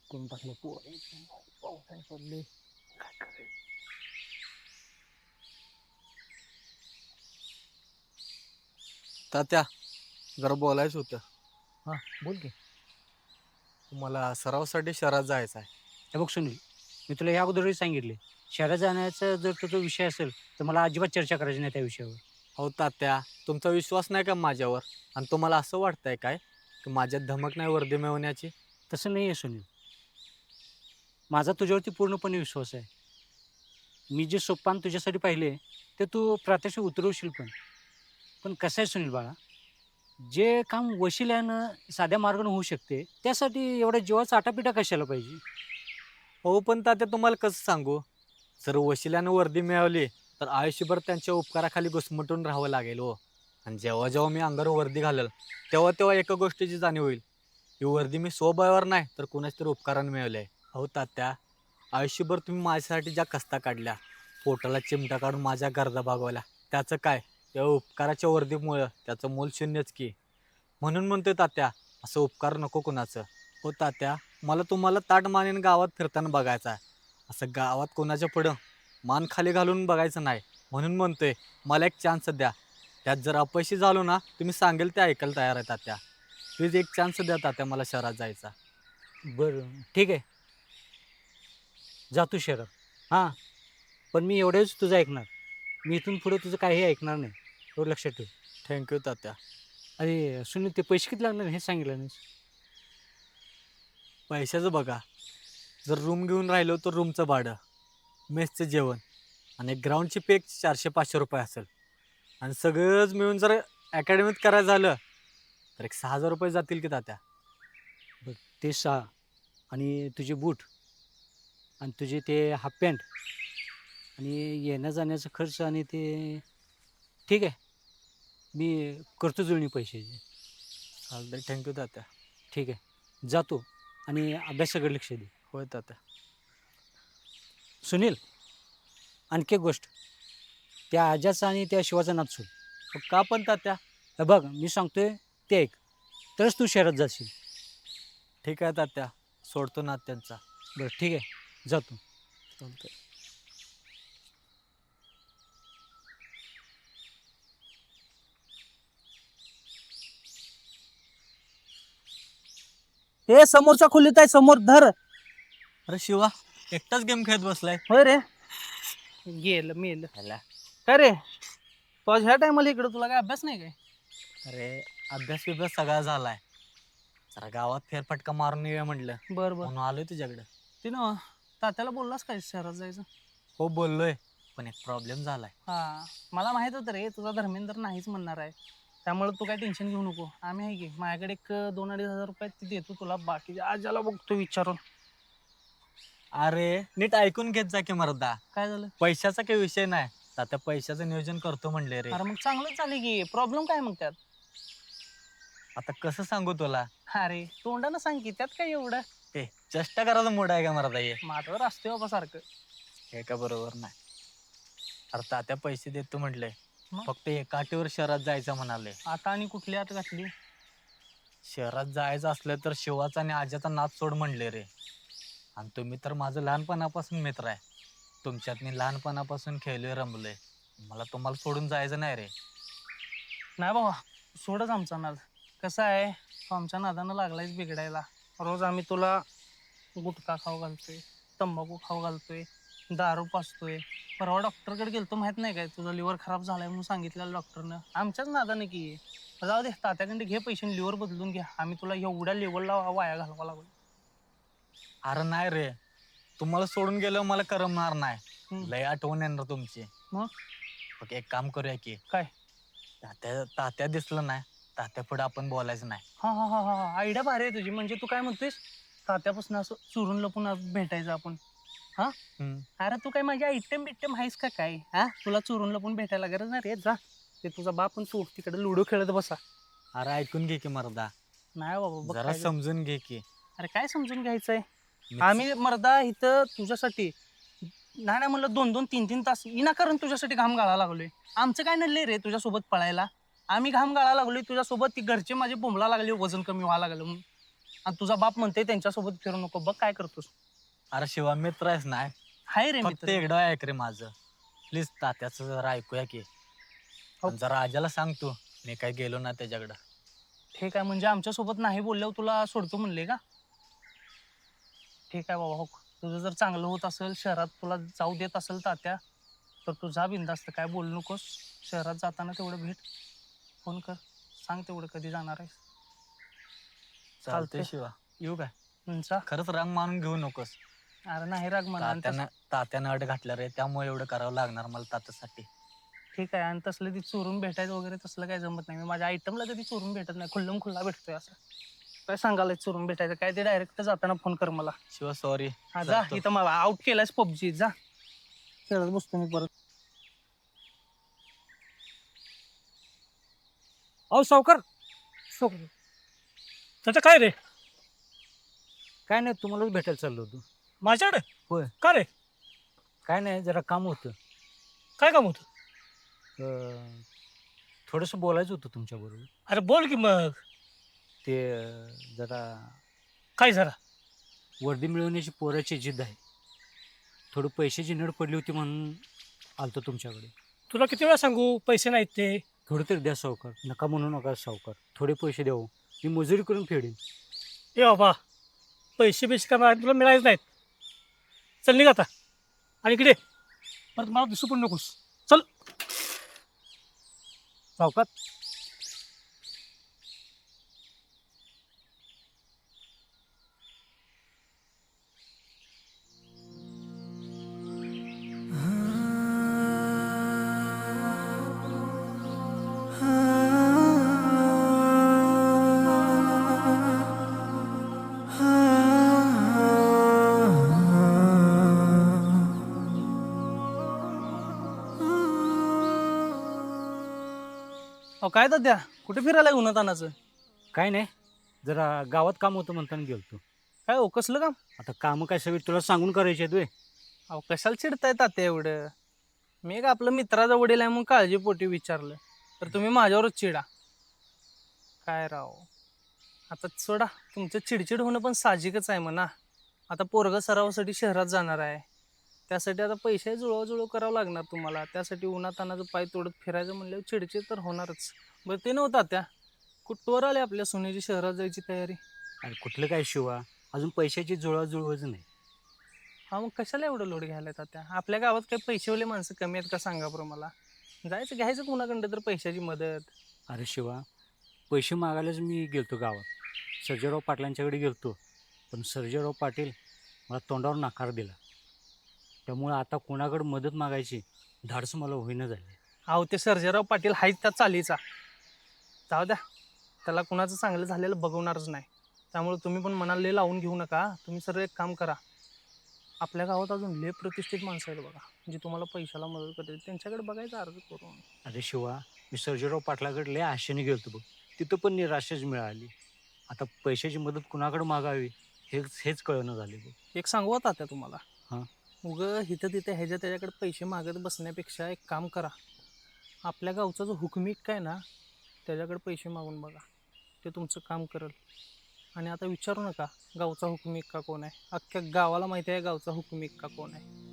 कोण टाकलं पाऊस पडले. काय करायचं? तात्या जरा बोलायचं होतं. हा, बोल की. मला सरावासाठी शहरात जायचं आहे. हे बघ सुनील, मी तुला या अगोदरही सांगितले, शहरात जाण्याचा जर तो विषय असेल तर मला अजिबात चर्चा करायची नाही त्या विषयावर. हो तात्या, तुमचा विश्वास नाही का माझ्यावर? आणि तुम्हाला असं वाटतंय काय की माझ्यात धमक नाही वर्दी मिळवण्याची? तसं नाही आहे सुनील, माझा तुझ्यावरती पूर्णपणे विश्वास आहे. मी जे सोपान तुझ्यासाठी पाहिले ते तू प्रात्यक्षिक उतरवशील पण. पण कसं आहे सुनील बाळा, जे काम वशिल्यानं साध्या मार्गाने होऊ शकते त्यासाठी एवढ्या जीवाचा आटापिटा कशाला पाहिजे? हो पण तात्या, तुम्हाला कसं सांगू? जर वशिल्यानं वर्दी मिळवली तर आयुष्यभर त्यांच्या उपकाराखाली घुसमटून राहावं लागेल हो. आणि जेव्हा जेव्हा मी अंगावर वर्दी घालेल तेव्हा तेव्हा एका गोष्टीची जाणीव होईल, ही वर्दी मी स्वबळावर नाही तर कुणाच तरी उपकाराने मिळवली आहे. हो तात्या, आयुष्यभर तुम्ही माझ्यासाठी ज्या कष्टा काढल्या, पोटाला चिमटा काढून माझ्या गरजा भागवल्या, त्याचं काय? त्या उपकाराच्या वर्दीमुळं त्याचं मोल शून्यच की. म्हणून म्हणतोय तात्या, असं उपकार नको कुणाचं. हो तात्या, मला तुम्हाला ताठ मानेने गावात फिरताना बघायचं आहे. असं गावात कोणाच्या पुढं मान खाली घालून बघायचं नाही. म्हणून म्हणतोय, मला एक चान्स द्या. त्यात जर अपयशी झालो ना, तुम्ही सांगेल ते ऐकायला तयार आहे तात्या. प्लीज एक चान्स द्या तात्या, मला शहरात जायचा. बरं, ठीक आहे, जातो शहरात. हां, पण मी एवढंच तुझं ऐकणार. मी इथून पुढे तुझं काही ऐकणार नाही, एवढं लक्षात ठेव. थँक्यू तात्या. अरे सुनील, ते पैसे किती लागणार हे सांगितलं नाहीस. पैशाचं बघा, जर रूम घेऊन राहिलो तर रूमचं भाडं, मेसचं जेवण आणि ग्राउंडची पे 400-500 रुपये असेल. आणि सगळंच मिळून जर अकॅडमीत करायचं झालं तर एक 6,000 रुपये जातील की तात्या. बरं, ते 6 आणि तुझे बूट आणि तुझे ते हाफ पॅन्ट आणि येण्या-जाण्याचा खर्च आणि ते ठीक आहे. मी करतो जुळणी पैशाची. चालतंय, थँक्यू तात्या. ठीक आहे. जातो आणि अभ्यासाकडे लक्ष दे. होय तात्या. सुनील, आणखी एक गोष्ट. त्या आज्याचा आणि त्या शिवाचा नाद सोड. हो, का पण तात्या? हे बघ, मी सांगतोय ते ऐक. तरच तू शहरात जाशील. ठीक आहे तात्या, सोडतो ना त्यांचा. बरं, ठीक आहे. जातो. चालतंय. हे समोरचा खोलीत आहे, समोर धर. अरे शिवा, एकटाच गेम खेळत बसलाय. होय रे, गेलं मेलं. काय रे, तू आज ह्या टायमाला इकडं, तुला काय अभ्यास नाही काय? अरे, अभ्यास बिभ्यास सगळा झालाय. जरा गावात फेरफटका मारून येऊया म्हटलं, बर बर. म्हणून आलोय तुझ्याकडे. ते ना, तात्याला बोललास काय शहरात जायचं? हो बोललोय, पण एक प्रॉब्लेम झालाय. हा, मला माहित होतं रे, तुझा धर्मेंद्र नाहीच म्हणणार आहे. त्यामुळे तू काय टेन्शन घेऊ नको. आम्ही आहे की, माझ्याकडे एक 2-2.5 हजार रुपये ते देतो तुला. बाकी आज्याला बघतो विचारून. अरे नीट ऐकून घेत जा की मर्दा, काय झालं? पैशाचा काही विषय नाही. तात्या पैशाचं नियोजन करतो म्हणले रे. अरे मग चांगलंच चालेल की, प्रॉब्लेम काय मग त्यात? आता कसं सांगू तुला? अरे तोंडानं सांग की, त्यात काय एवढं? ए, चेष्टा करायचा मूड आहे का मर्दा? हे माझ्यावर असते बाबा सारखं. हे का बरोबर नाही. अरे तात्या पैसे देतो म्हटले, मग? फक्त एका अटीवर शहरात जायचं म्हणाले. आता आणि कुठली आत घातली? शहरात जायचं असलं तर शिवाचा आणि आज्याचा नाद सोड म्हणले रे. आणि तुम्ही तर माझं लहानपणापासून मित्र आहे. तुमच्यात मी लहानपणापासून खेळलोय, रमलोय. मला तुम्हाला सोडून जायचं नाही रे. नाही बाबा, सोडच आमचा नाद. कसं आहे, तो आमच्या नादानं लागलायच बिघडायला. रोज आम्ही तुला गुटखा खाऊ घालतोय, तंबाखू खाऊ घालतोय, दारू पाजतोय. परवा डॉक्टरकडे गेलतो, माहित नाही काय, तुझा लिव्हर खराब झालाय म्हणून सांगितलेलं डॉक्टरनं. आमच्याच नादानं की. जाऊ दे, तात्याकडे घे पैसे, लिव्हर बदलून घ्या. आम्ही तुला एवढ्या लेवलला वाया घालवा लागलो. अरे नाही रे, तुम्हाला सोडून गेल्यावर मला करमणार नाही. हम्म. लय आठवण येणार तुमची. मग? ओके, एक काम करूया की, काय? तात्या तात्या दिसलं नाही, तात्या पुढे आपण बोलायचं नाही. हा हा हा हा, आयडिया भारी आहे तुझी. म्हणजे तू काय म्हणतोयस, तात्यापासून असं चुरून लपून भेटायचं आपण? हा, अरे तू काय माझी आयटम बिट्टम आहेस का काय? हा, तुला चोरून लपून भेटायला गरज नाही रे. जा, ते तुझा बाप आणि तू तिकडे लुडो खेळत बसा. अरे ऐकून घे की मर्दा, नाही बाबा, बघ जरा काय समजून घे की. अरे काय समजून घ्यायचंय? मी- आम्ही मर्दा इथं तुझ्यासाठी नाही नाही म्हणलं 2-2, 3-3 तास विनाकारण तुझ्यासाठी घाम गाळा लागलोय. आमचं काय नडलंय रे तुझ्यासोबत पळायला? आम्ही घाम गाळा लागलोय तुझ्यासोबत. ती घरचे माझे बोंबला लागले, वजन कमी व्हायला लागलं म्हणून. आणि तुझा बाप म्हणते त्यांच्यासोबत फिरू नको, बघ काय करतोस. अरे शिवा मित्र आहेस नाही, हाय रे फक्त मित्र. एकदा ऐक रे माझं प्लीज, तात्याचं जरा ऐकूया की. हो. आणि जरा आज्याला सांग तू मी काय गेलो ना त्याच्याकडं. ठीक आहे, म्हणजे आमच्यासोबत नाही बोलल्यावर तुला सोडतो म्हणले का? ठीक आहे बाबा, हो. तुझं जर चांगलं होत असेल, शहरात तुला जाऊ देत असेल तात्या, तर तू जा बिंदास्त, काय बोलू नकोस. शहरात जाताना तेवढं भेट, फोन कर, सांग तेवढं कधी जाणार आहे. चालतंय चालतंय. शिवा, येऊ काय? जा. खरंच राग मानून घेऊ नकोस. अरे नाही राग म्हणा. आणि तात्यानं अट घातल्या रे, त्यामुळे एवढं करावं लागणार मला तात्यासाठी. ठीक आहे, आणि तसलं ती चोरून भेटायचं वगैरे तसलं काही जमत नाही. मी माझ्या आयटमला कधी चोरून भेटत नाही, खुल्लम खुल्ला भेटतोय असं. काय सांगायला चोरून भेटायचं काय, ते डायरेक्ट जाताना फोन कर मला. शिवा सॉरी. हा जा, इथं मला आउट केलायस पबजी, जा खेळत बसतो मी परत. अहो सावकार, त्याचं काय रे? काय नाही, तुम्हालाच भेटायला चाललो होतो. माझ्याकडे? होय. का रे? काय नाही, जरा काम होतं. काय काम होतं? थोडंसं बोलायचं होतं तुमच्याबरोबर. अरे बोल की मग. ते जरा काय जरा? वर्दी मिळवण्याची पोराची जिद्द आहे. थोडं पैशाची नड पडली होती म्हणून आलतो तुमच्याकडे. तुला किती वेळा सांगू पैसे नाहीत ते? थोडं तरी द्या सावकार, नका म्हणू नका सावकार, थोडे पैसे द्यावं, मी मजुरी करून फेडीन. ए बाबा, पैसे बिसे काय तुला मिळायचे नाहीत. चल निघ आता, आणि इकडे परत मला दिसू पण नकोस. चल. सावकार, अहो काय तर द्या, कुठे फिरायला उन्हातानाचं? काय नाही, जरा गावात काम होतं म्हणताना गेलतो. काय हो कसलं काम? आता कामं काय सगळी तुला सांगून करायची आहेत व्हय? अहो कशाला चिडताय तात्या एवढं? मी एक आपलं मित्राचा वडील आहे म्हणून काळजीपोटी विचारलं, तर तुम्ही माझ्यावरच चिडा. काय राव, आता सोडा, तुमचं चिडचिड होणं पण साहजिकच आहे म्हणा. आता पोरग सरावासाठी शहरात जाणार आहे, त्यासाठी आता पैसे जुळवाजुळव करावं लागणार तुम्हाला. त्यासाठी उन्हातानाचं पाय तोडत फिरायचं म्हणल्यावर चिडचिड तर होणारच. बरं ते नव्हतं त्या कुठवर आले आपल्या सोन्याची शहरात जायची तयारी? अरे कुठलं काय शिवा, अजून पैशाची जुळवाजुळवच नाही. हा मग कशाला एवढं लोड घ्यायला तात्या? आपल्या गावात काही पैसेवाले माणसं कमी आहेत का सांगा बरं मला. जायचं घ्यायचं कुणाकडं तर पैशाची मदत. अरे शिवा, पैसे मागायलाच मी गेलतो गावात, सर्जेराव पाटलांच्याकडे गेलतो, पण सर्जेराव पाटील मला तोंडावर नकार दिला. त्यामुळे आता कोणाकडे मदत मागायची धाडस मला होईना झाले. अहो ते सर्जेराव पाटील आहेत त्या चालीचा, जाऊ द्या, त्याला कुणाचं चांगलं झालेलं बघवणारच नाही. त्यामुळे तुम्ही पण मनाला लय लावून घेऊ नका. तुम्ही सर्व एक काम करा, आपल्या गावात अजून लय प्रतिष्ठित माणसं आहेत बघा, जे तुम्हाला पैशाला मदत करतील, त्यांच्याकडे बघायचा अर्ज करून. अरे शिवा, मी सर्जेराव पाटलाकडे लय आशेने गेलतो बघ, तिथं पण निराशाच मिळाली. आता पैशाची मदत कुणाकडे मागावी हेच कळणं झाले बघ. एक सांगू आता त्या तुम्हाला, हां. उगं इथं तिथे ह्याच्या त्याच्याकडे पैसे मागत बसण्यापेक्षा एक काम करा, आपल्या गावचा जो हुकमिक काय ना, त्याच्याकडे पैसे मागून बघा, ते तुमचं काम करेल. आणि आता विचारू नका गावचा हुकमिक का कोण आहे, अख्ख्या गावाला माहिती आहे गावचा हुकमिक का कोण आहे.